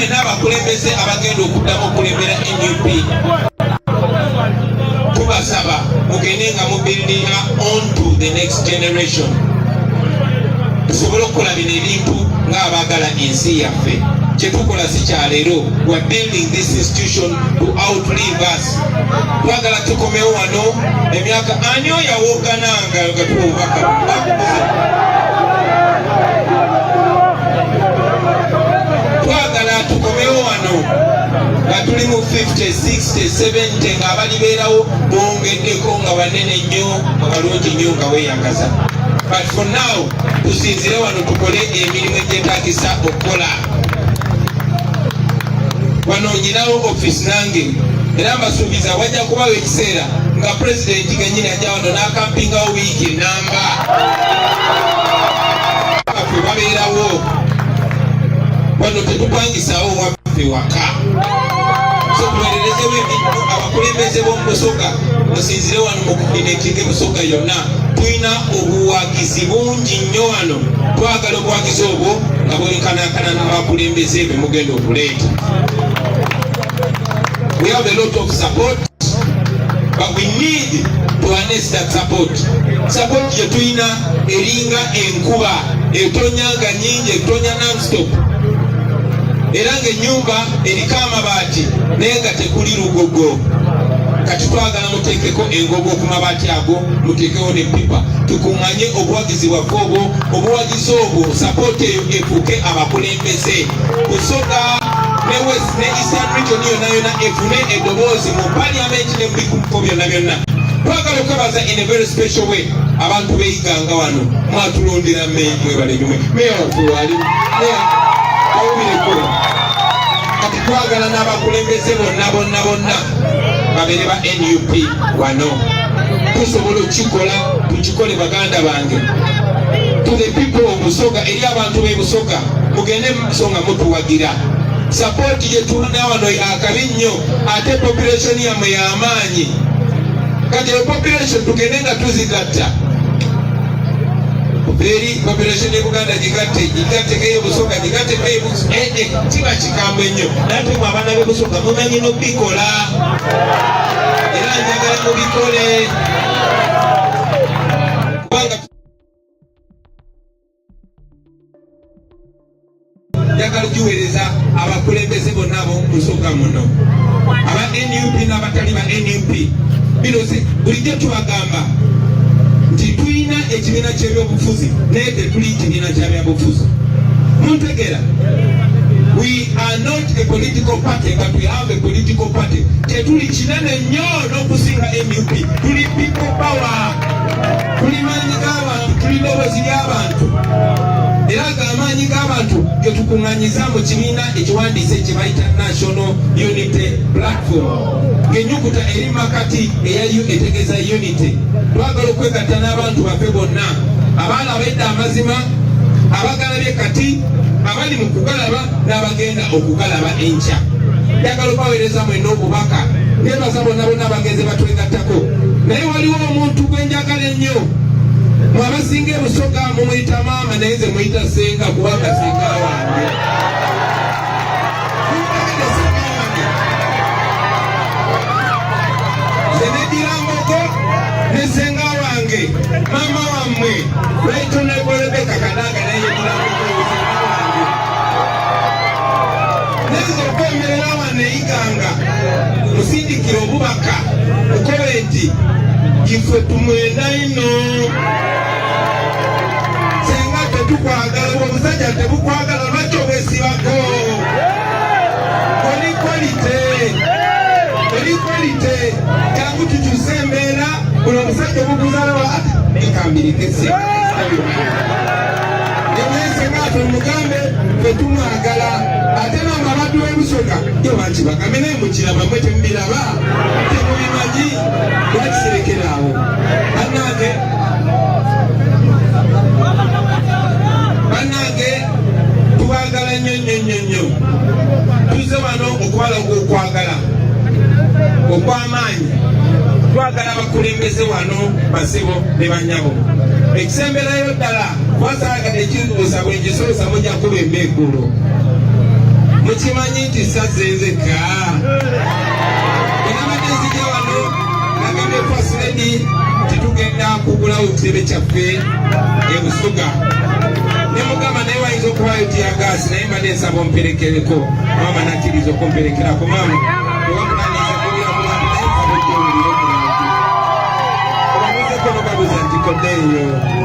mwena abakulembeze abagenda okuddamu okulembera NUP tubasaba mugende nga mubuildinga on to the next generation tusobole okukola bino ebintu ng'abaagala ensi yaffe kyetukola si kyaleero we are building this institution to outlive us twagala tukomewo wano emyaka ani oyo yawoogananga nga tuwubaka twagala tukomewo wano nga tuli mu 50, 60, 70 nga abalibeerawo bongeddeko nga banene nnyo nga balungi nnyo nga weeyagaza. But for now tusinzire wano tukole emirimu egyetaagisa okukola. Wano nyinawo office nange era mbasuubiza wajja kubawo ekiseera nga pulezidenti gennyini ajja wano n'akampingawo wiiki enamba baffe babeerawo wano tetupangisawo waffe waka so tuweererezewo ebintu abakulembeze b'omu Busoga musinzire wano mu kudinetinga Busoga yonna tulina obuwagizi bungi nnyo wano twagala obuwagizi obwo nga bwenkanankana n'abakulembeze be mugenda okuleeta. We have a lot of support, but we need to harness that support. Support yetuina eringa enkuba etonyanga nyingi etonya non-stop. Eranga enyumba eriko amabaati naye nga tekuli lugogo. Kati twagala muteekeko engogo ku mabaati ago muteekewo ne pipa tukuŋŋanye obuwagizi bwaffe obwo obuwagizi obwo support eyo efuuke abakulembeze Busoga ne West ne Eastern Region yonna efune eddoboozi mu paliamenti ne bikuko byonna byonna. Twagala okubaza in a very special way abantu beeyiganga wano mwatulondera mwebale nyume meya waffe wali awumireko kati twagala n'abakulembeze bonna babere ba NUP wano tusobola okukikola tukikole baganda bange to the people of Busoga eri abantu b'e Busoga mugende musonga mutuwagira support yetulina wano akabi nnyo ate population yammwe y'amaanyi kati population tugende nga tuzigatta eri population y'Ebuganda gigattekeyo Busoga gigattekeyo kiba kikambo ennyo nate mwe abaana b'e Busoga mumanyi n'okubikola era njagala mubikole kubanga njagala giweereza abakulembeze bonna ab'omu Busoga muno aba NUP n'abatali ba NUP bino bulijjo tubagamba nti tulina ekibiina ky'ebyobufuzi naye tetuli kibiina kya byabufuzi muntegeera. We are not a political party, but we have a political party. Tetuli kinene nnyo n'okusinga NUP. Tuli people power. Tuli maanyi g'abantu, tuli ddoboozi ly'abantu. Era ng'amaanyi g'abantu ge tukuŋŋanyiza mu kibiina ekiwandiise kye bayita National Unity Platform. Ng'ennyukuta eri makati eya U etegeeza unity. Twagala okwegatta n'abantu baffe bonna abaana bedda amazima abagalabye kati abali mu kugalaba n'abagenda okugalaba enkya. Njagala okubaweereza mwenna obubaka nebaza bonna abagenzi batwegattako naye waliwo omuntu gwe njagala ennyo mwe abasinga e Busoga mumuyita maama naye nze muyita senga kubanga senga wange nze neddira mbogo ne senga wange maama wammwe bayita Rebeka Kadaga naye yeddira mbogo neza okwemerera waneyiganga musindikira obubaka mukole nti ife tumwenda ino senga tetukwagala omusajja tebukwagala lwaki obwesibako oli kwalite jangu tukyuse embeera buli omusajja obuguzalawa ekambirikese emwesengaate omugambe fetumwagala ate n'amabaddu w'Ebusoga yo banki bagambe naye mukiraba mwe temubiraba temubimanyi lwakiserekera awo bannange tubagala nnyo tuze wano okubalaga okwagala okw'amaanyi twagala abakulembeze wano basibo ne bannyabo ekisemberayo ddala twasaagadde ekibuuza bwengisoosa mujja kuba embeekulo mukimanyi nti sazenzeka enabadde nzija wano nagende first lady titugenda kugulawo kitebe kyaffe ebusuga ne mugamba naye wayinza okubayo tiyagasi naye mbadde nsaba omperekereko mama nakkiriza okumperekerako mama ewamunaniza kubyamulamu naye kabojja owulire omulangi obabuzekono babuza nti koddeeyo